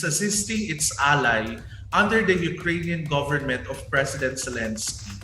is assisting its ally under the Ukrainian government of President Zelensky.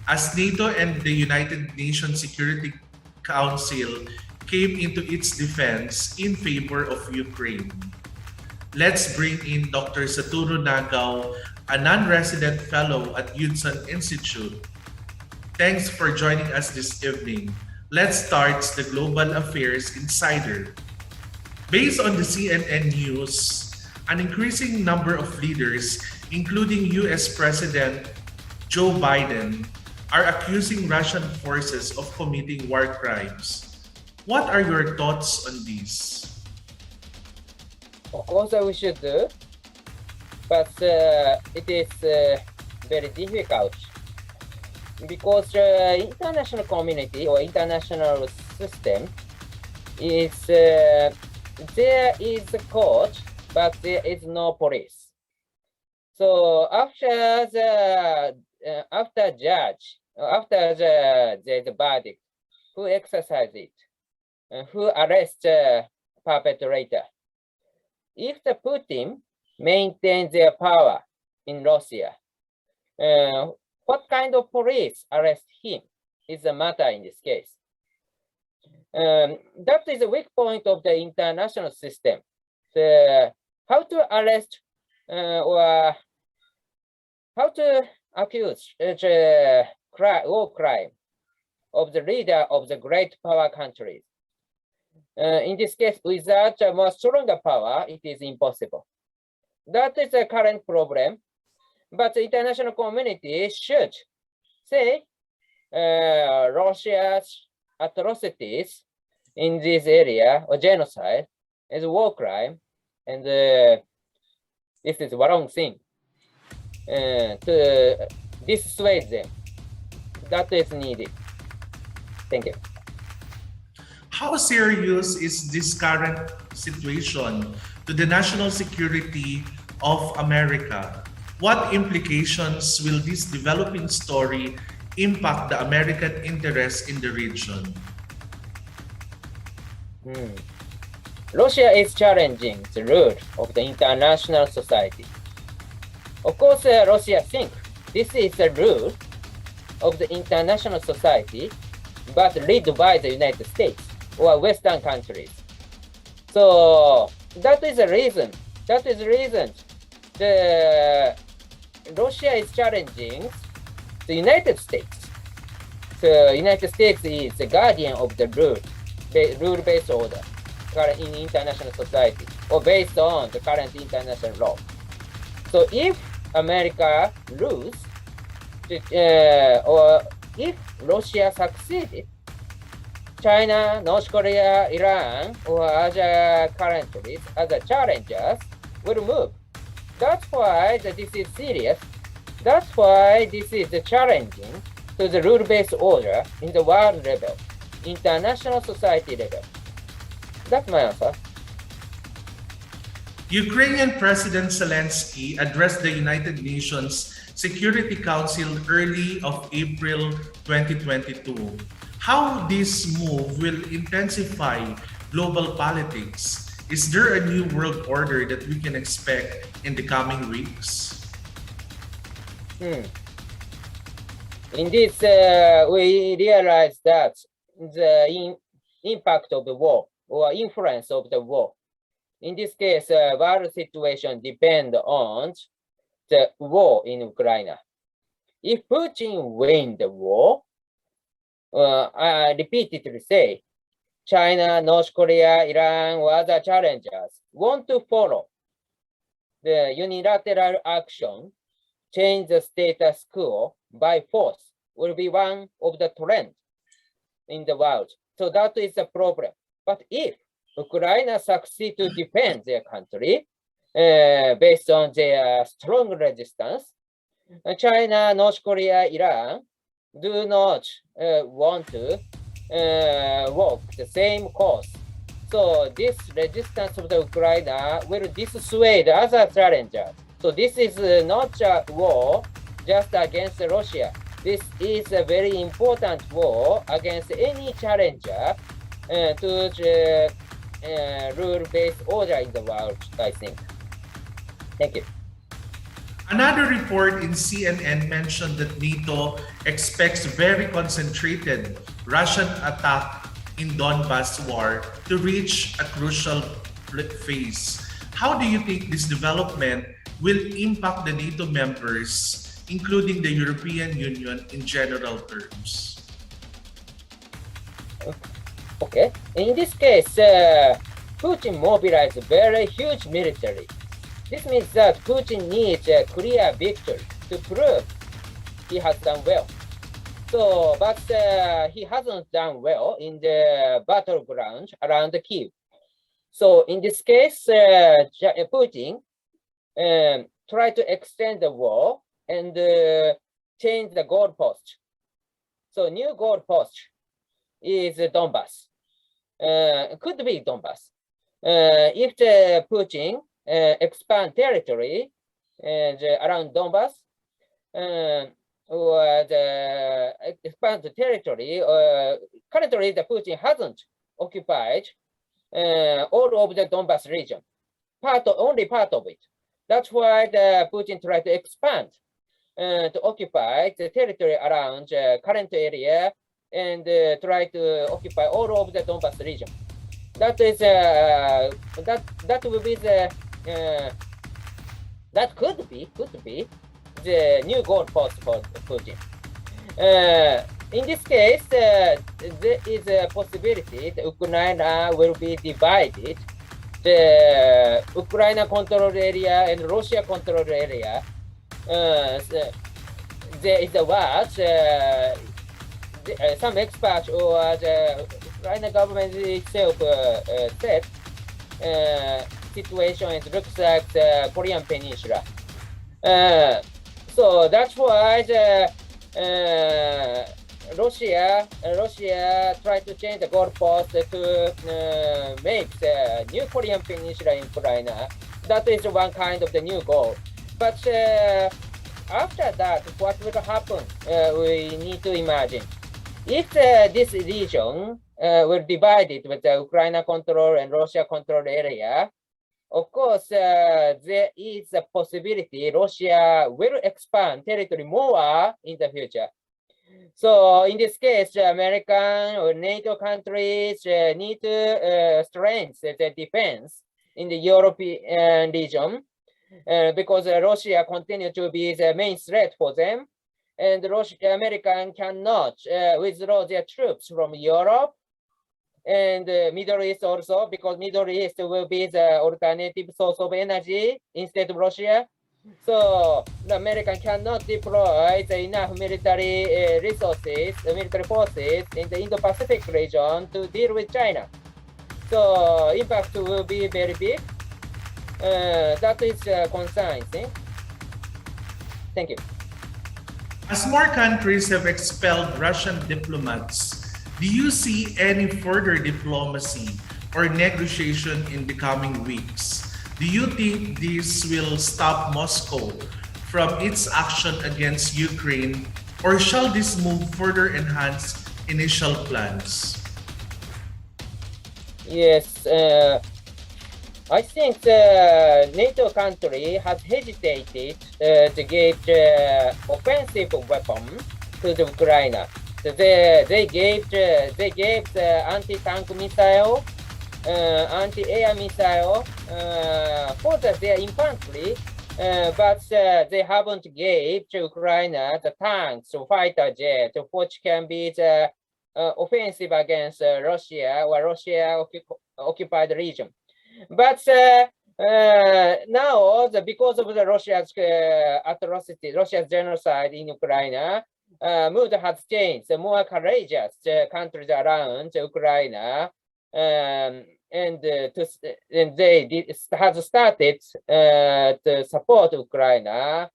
As NATO and the United Nations Security Council came into its defense in favor of Ukraine. Let's bring in Dr. Satoru Nagao, a non-resident fellow at Yudson Institute. Thanks for joining us this evening. Let's start the Global Affairs Insider. Based on the CNN News, an increasing number of leaders, including US President Joe Biden, are accusing Russian forces of committing war crimes. What are your thoughts on this? Of course, we should do, but it is very difficult because international community or international system is there is a court, but there is no police. So after the verdict, who exercise it, who arrest the perpetrator? If the Putin maintains their power in Russia, what kind of police arrest him is the matter in this case. That is a weak point of the international system. How to arrest or how to accuse war crime of the leader of the great power countries. In this case, without a more stronger power, it is impossible. That is the current problem. But the international community should say Russia's atrocities in this area or genocide is a war crime, and this is the wrong thing to dissuade them. That is needed. Thank you. How serious is this current situation to the national security of America? What implications will this developing story impact the American interests in the region? Russia is challenging the rule of the international society. Of course, Russia thinks this is the rule of the international society, but led by the United States or Western countries. So that is the reason. The Russia is challenging the United States. So United States is the guardian of the rule-based order in international society, or based on the current international law. So if America lose, or if Russia succeeded, China, North Korea, Iran, or other countries, other challengers will move. That's why this is serious. That's why this is challenging to the rule-based order in the world level, international society level. That's my answer. Ukrainian President Zelensky addressed the United Nations Security Council early of April 2022. How this move will intensify global politics? Is there a new world order that we can expect in the coming weeks? In this, we realize that the impact of the war or influence of the war. In this case, world situation depends on the war in Ukraine. If Putin wins the war, I repeatedly say, China, North Korea, Iran, or other challengers want to follow the unilateral action, change the status quo by force will be one of the trends in the world. So that is a problem. But if Ukraine succeeds to defend their country based on their strong resistance, China, North Korea, Iran do not want to walk the same course. So this resistance of the Ukraine will dissuade other challengers. So this is not a war just against Russia. This is a very important war against any challenger to the rule-based order in the world, I think. Thank you. Another report in CNN mentioned that NATO expects very concentrated Russian attack in Donbas war to reach a crucial phase. How do you think this development will impact the NATO members, including the European Union in general terms? Okay. In this case, Putin mobilized a very huge military. This means that Putin needs a clear victory to prove he has done well. So, but he hasn't done well in the battleground around Kiev. So in this case, Putin tried to extend the war and change the goalpost. So new goalpost is Donbas. Could be Donbas. If the Putin expand territory around Donbas, or the expand the territory, currently the Putin hasn't occupied all of the Donbas region, only part of it. That's why the Putin tried to expand to occupy the territory around current area and try to occupy all of the Donbas region. That is that will be the that could be the new goalpost for Putin. In this case, there is a possibility that Ukraine will be divided. The Ukraine controlled area and Russia controlled area. There is a what some experts or the Ukraine government itself said situation looks like the Korean Peninsula. So that's why the Russia tried to change the goalpost to make the new Korean Peninsula in Ukraine. That is one kind of the new goal. But after that, what will happen? We need to imagine. If this region will divide it with the Ukraine control and Russia control area, of course, there is a possibility Russia will expand territory more in the future. So in this case, American or NATO countries need to strengthen the defense in the European region because Russia continues to be the main threat for them. And American cannot withdraw their troops from Europe and Middle East also, because Middle East will be the alternative source of energy instead of Russia. So the American cannot deploy enough military resources, military forces in the Indo-Pacific region to deal with China. So impact will be very big. That is a concern, I think. Thank you. As more countries have expelled Russian diplomats, do you see any further diplomacy or negotiation in the coming weeks? Do you think this will stop Moscow from its action against Ukraine, or shall this move further enhance initial plans? Yes, I think the NATO country has hesitated to give the offensive weapon to the Ukraine. They gave the anti-tank missile, anti-air missile for their infantry, but they haven't gave to Ukraine the tanks or fighter jet, which can be the offensive against Russia or Russia occupied region. But now, because of the Russia's atrocity, Russia's genocide in Ukraine, mood has changed. The more courageous countries around Ukraine, and they have started to support Ukraine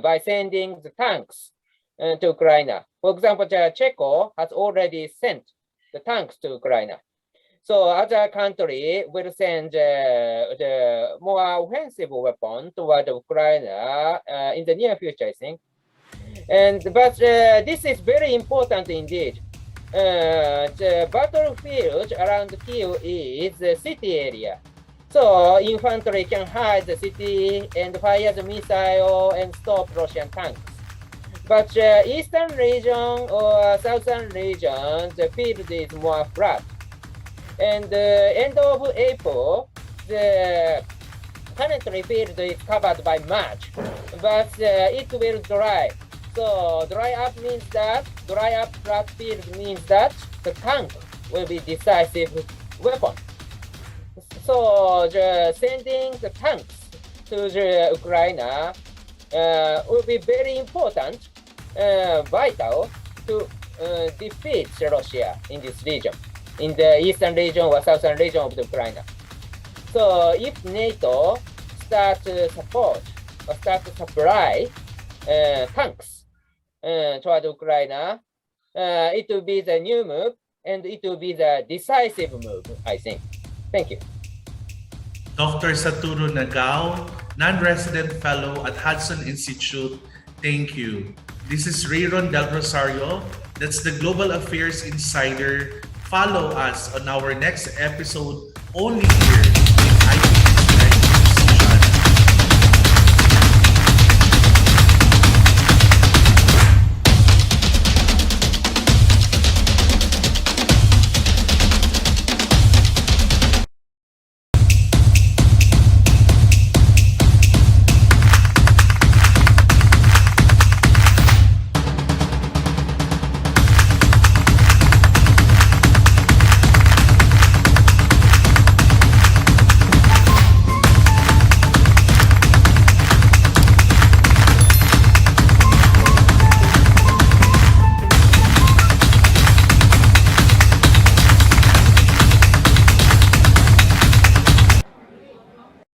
by sending the tanks to Ukraine. For example, Czechia has already sent the tanks to Ukraine. So other country will send the more offensive weapon toward Ukraine in the near future, I think. But this is very important indeed. The battlefield around Kiev is the city area. So infantry can hide the city and fire the missile and stop Russian tanks. But eastern region or southern region, the field is more flat. And end of April, the currently field is covered by mulch, but it will dry. So dry up flat field means that the tank will be decisive weapon. So sending the tanks to the Ukraine will be very important, vital to defeat Russia in this region, in the eastern region or southern region of the Ukraine. So if NATO start to support or start to supply tanks toward Ukraine, it will be the new move and it will be the decisive move, I think. Thank you. Dr. Satoru Nagao, non-resident fellow at Hudson Institute, thank you. This is Rayron Del Rosario. That's the Global Affairs Insider. Follow us on our next episode only here